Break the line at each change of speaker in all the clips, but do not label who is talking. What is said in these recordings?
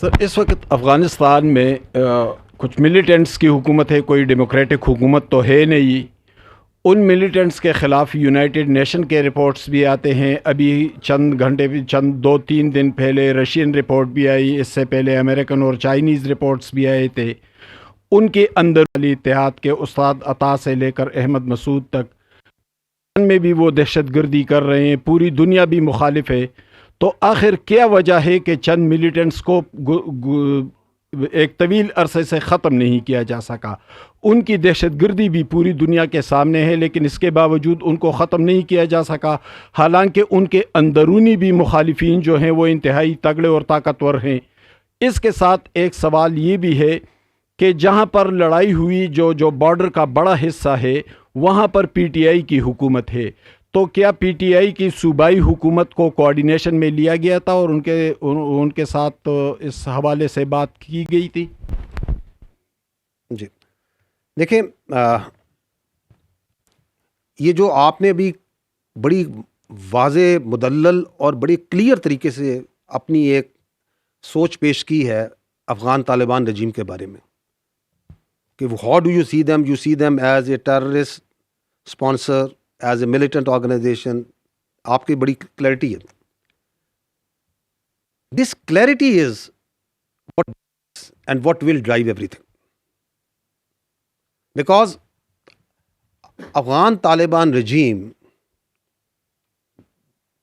سر اس وقت افغانستان میں کچھ ملیٹنٹس کی حکومت ہے، کوئی ڈیموکریٹک حکومت تو ہے نہیں. ان ملیٹنٹس کے خلاف یونائٹڈ نیشن کے رپورٹس بھی آتے ہیں. ابھی چند گھنٹے بھی چند 2-3 دن پہلے رشین رپورٹ بھی آئی، اس سے پہلے امریکن اور چائنیز رپورٹس بھی آئے تھے. ان کے اندر علی اتحاد کے استاد عطا سے لے کر احمد مسعود تک میں بھی وہ دہشت گردی کر رہے ہیں، پوری دنیا بھی مخالف ہے. تو آخر کیا وجہ ہے کہ چند ملیٹنٹس کو ایک طویل عرصے سے ختم نہیں کیا جا سکا؟ ان کی دہشت گردی بھی پوری دنیا کے سامنے ہے، لیکن اس کے باوجود ان کو ختم نہیں کیا جا سکا، حالانکہ ان کے اندرونی بھی مخالفین جو ہیں وہ انتہائی تگڑے اور طاقتور ہیں. اس کے ساتھ ایک سوال یہ بھی ہے کہ جہاں پر لڑائی ہوئی، جو بارڈر کا بڑا حصہ ہے، وہاں پر پی ٹی آئی کی حکومت ہے. تو کیا پی ٹی آئی کی صوبائی حکومت کو کوارڈینیشن میں لیا گیا تھا اور ان کے ساتھ اس حوالے سے بات کی گئی تھی؟
جی دیکھیں، یہ جو آپ نے بھی بڑی واضح، مدلل اور بڑی کلیئر طریقے سے اپنی ایک سوچ پیش کی ہے افغان طالبان رجیم کے بارے میں کہ how do you see them as a terrorist sponsor, as a militant organization. آپ کی بڑی کلیئرٹی ہے. This clarity is what will drive everything. Because Afghan Taliban regime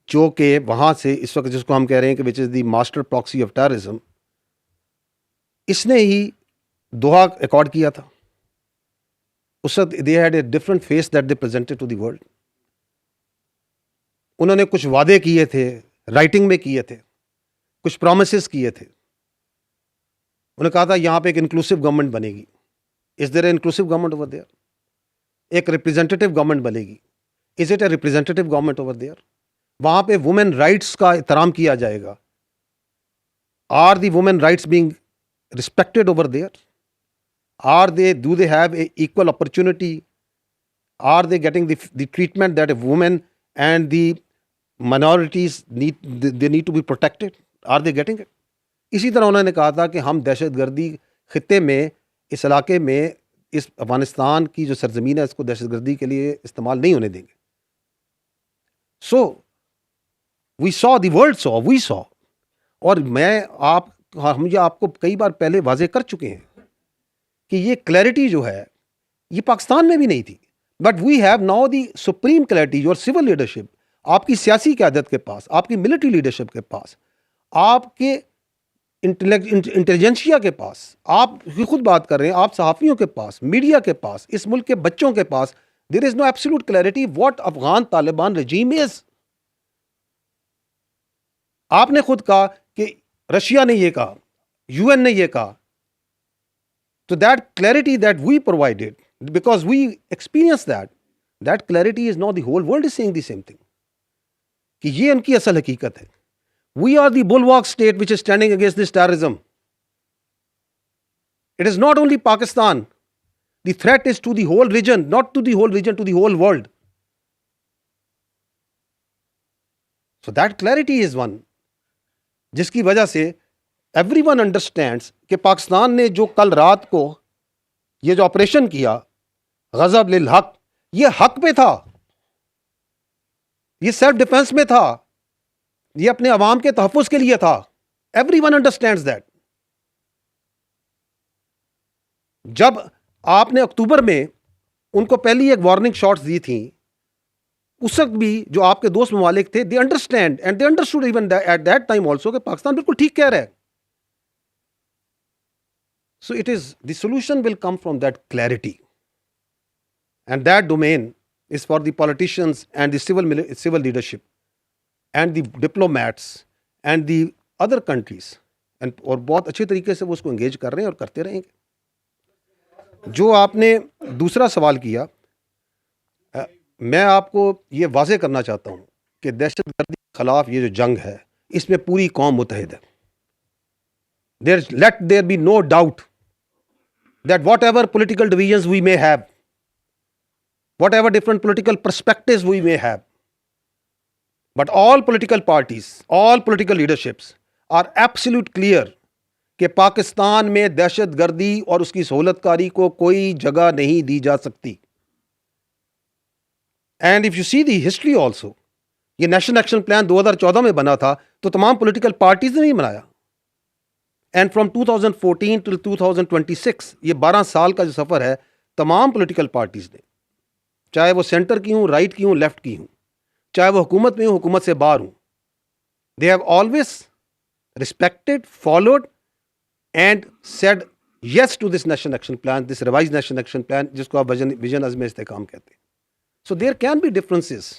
جو کہ وہاں سے اس وقت جس کو ہم کہہ رہے ہیں کہ وچ از دی ماسٹر پراکسی آف ٹیررزم، اس نے ہی دوحہ ایکارڈ کیا تھا. اس وقت they had a different face that they presented to the world. انہوں نے کچھ وعدے کیے تھے، رائٹنگ میں کیے تھے، کچھ پرومسز کیے تھے. انہوں نے کہا تھا یہاں پہ ایک انکلوسیو گورنمنٹ بنے گی. Is there a inclusive government over there? ایک ریپرزینٹیو گورنمنٹ بنے گی. Is it a representative government over there? وہاں پہ وومن رائٹس کا احترام کیا جائے گا. Are the women rights being respected over there? Do they have a equal opportunity? Are they getting the treatment that a women and the minorities need to be protected? Are they getting it? اسی طرح انہوں نے کہا تھا کہ ہم دہشت گردی خطے میں، اس علاقے میں، اس افغانستان کی جو سرزمین ہے اس کو دہشت گردی کے لیے استعمال نہیں ہونے دیں گے. سو وی سو، دی ورلڈ سو، وی سو. اور ہم یہ آپ کو کئی بار پہلے واضح کر چکے ہیں کہ یہ کلیئرٹی جو ہے یہ پاکستان میں بھی نہیں تھی. But we have now the supreme clarity. Your civil leadership, آپ کی سیاسی قیادت کے پاس، آپ کی ملٹری لیڈرشپ کے پاس، آپ کے انٹیلیجنسیا کے پاس، آپ خود بات کر رہے ہیں، آپ صحافیوں کے پاس، میڈیا کے پاس، اس ملک کے بچوں کے پاس، there is no absolute clarity what Afghan Taliban regime is. آپ نے خود کہا کہ رشیا نے یہ کہا، یو این نے یہ کہا. تو that clarity that we provided because we experience that clarity is now the whole world is seeing the same thing, کہ یہ ان کی اصل حقیقت ہے. We are the bulwark state which is standing against this terrorism. It is not only Pakistan. The threat is to the whole region, not to the whole region, to the whole world. So that clarity is one. جس کی وجہ سے everyone understands کہ پاکستان نے جو کل رات کو یہ جو آپریشن کیا غضب للحق، یہ حق پہ تھا، یہ سیلف ڈیفense میں تھا، یہ اپنے عوام کے تحفظ کے لیے تھا. Every one understands that. جب آپ نے اکتوبر میں ان کو پہلی ایک وارننگ شاٹس دی تھیں، اس وقت بھی جو آپ کے دوست ممالک تھے they understand and they understood even at that time also کہ پاکستان بالکل ٹھیک کہہ رہا ہے. So it is the solution will come from that clarity and that domain is for the politicians and the civil leadership and the diplomats and the other countries, اور بہت اچھے طریقے سے وہ اس کو انگیج کر رہے ہیں اور کرتے رہیں گے. جو آپ نے دوسرا سوال کیا، میں آپ کو یہ واضح کرنا چاہتا ہوں کہ دہشت گردی کے خلاف یہ جو جنگ ہے اس میں پوری قوم متحد ہے. let there be no doubt that whatever political divisions we may have, whatever different political perspectives we may have, but all political parties, all political leaderships are absolute clear کہ پاکستان میں دہشت گردی اور اس کی سہولت کاری کو کوئی جگہ نہیں دی جا سکتی. And if you see the history also, یہ نیشنل ایکشن پلان 2014 میں بنا تھا تو تمام پولیٹیکل پارٹیز نے نہیں بنایا. اینڈ فرام 2014 ٹل 2026 یہ 12 سال کا جو سفر ہے, تمام پولیٹیکل پارٹیز نے, چاہے وہ سینٹر کی ہوں, رائٹ کی ہوں, لیفٹ کی ہوں, چاہے وہ حکومت میں ہوں, حکومت سے باہر ہوں, they have always respected, followed and said yes to this national action plan, this revised national action plan, جس کو آپ vision عزم استحکام کہتے ہیں. So there can be differences,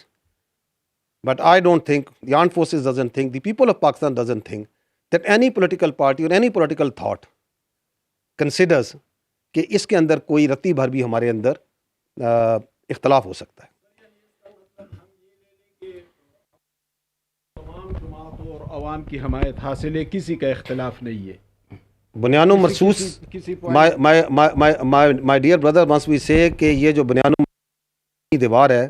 but I don't think, the armed forces doesn't think, the people of Pakistan doesn't think that any political party or any political thought considers کہ اس کے اندر کوئی رتی بھر بھی ہمارے اندر اختلاف ہو سکتا ہے.
تمام جماعتوں اور عوام کی حمایت حاصل ہے, کسی کا اختلاف نہیں ہے.
بنیان و مرصوص, my dear brother, once we say کہ یہ جو بنیان و مرصوص دیوار ہے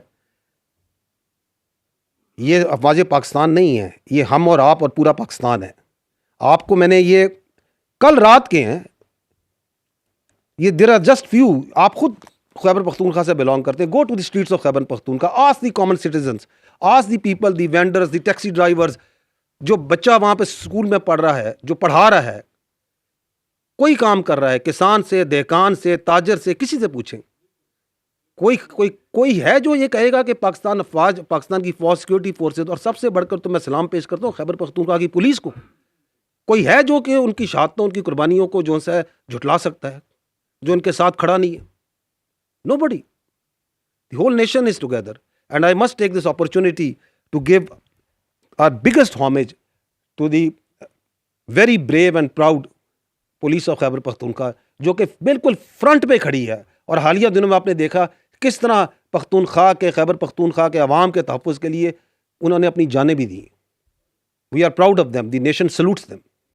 یہ افواج پاکستان نہیں ہے, یہ ہم اور آپ اور پورا پاکستان ہے. آپ کو میں نے یہ کل رات کے ہیں, یہ دیر آر جسٹ فیو, آپ خود خیبر پختونخوا سے بلانگ کرتے ہیں, go to the streets of Khyber Pakhtunkhwa, ask the common citizens, ask the people, the vendors, the taxi drivers, جو بچہ وہاں پہ اسکول میں پڑھ رہا ہے, جو پڑھا رہا ہے, کوئی کام کر رہا ہے, کسان سے, دہقان سے, تاجر سے, کسی سے پوچھیں, کوئی ہے جو یہ کہے گا کہ پاکستان کی فوج, سیکورٹی فورسز, اور سب سے بڑھ کر تو میں سلام پیش کرتا ہوں خیبر پختونخوا کی پولیس کو, کوئی ہے جو کہ ان کی شہادتوں, ان کی قربانیوں کو جو ہے جھٹلا سکتا ہے, جو ان کے ساتھ کھڑا نہیں ہے؟ Nobody. The whole nation is together, and I must take this opportunity to give our biggest homage to the very brave and proud police of Khyber Pakhtunkhwa, جو کہ بالکل فرنٹ پہ کھڑی ہے, اور حالیہ دنوں میں آپ نے دیکھا کس طرح پختونخوا کے, خیبر پختونخوا کے عوام کے تحفظ کے لیے انہوں نے اپنی جانیں بھی دی. We are proud of them. The nation salutes them.